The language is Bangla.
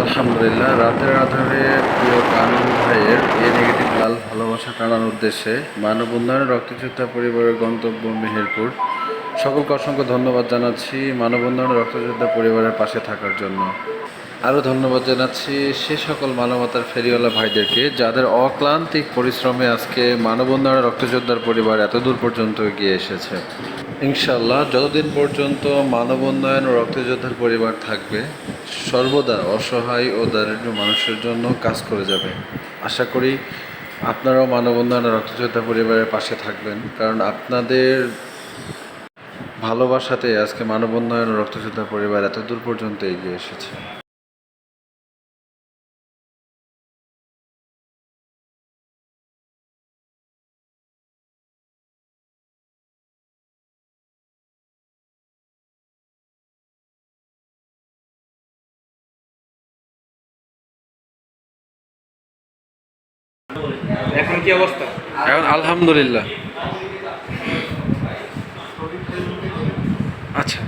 আলহামদুলিল্লাহ, রাতের আঁধারে প্রিয় কামিল ভাইয়ের এ নেগেটিভ লাল ভালোবাসা টানার উদ্দেশ্যে মানব উন্নয়ন রক্তযোদ্ধা পরিবারের গন্তব্য মেহেরপুর। সকলকে অসংখ্য ধন্যবাদ জানাচ্ছি মানব উন্নয়ন রক্তযোদ্ধা পরিবারের পাশে থাকার জন্য। আরও ধন্যবাদ জানাচ্ছি সে সকল মানবতার ফেরিওয়ালা ভাইদেরকে যাদের অক্লান্তিক পরিশ্রমে আজকে মানব উন্নয়ন রক্তযোদ্ধার পরিবার এত দূর পর্যন্ত এগিয়ে এসেছে। ইনশাআল্লাহ যতদিন পর্যন্ত মানব উন্নয়ন ও রক্তযোদ্ধার পরিবার থাকবে, সর্বদা অসহায় ও দারিদ্র মানুষের জন্য কাজ করে যাবে। আশা করি আপনারাও মানব উন্নয়ন ও রক্তযোদ্ধা পরিবারের পাশে থাকবেন, কারণ আপনাদের ভালোবাসাতে আজকে মানব উন্নয়ন ও রক্তযোদ্ধা পরিবার এত দূর পর্যন্ত এগিয়ে এসেছে। এখন কি অবস্থা? এখন আলহামদুলিল্লাহ। আচ্ছা।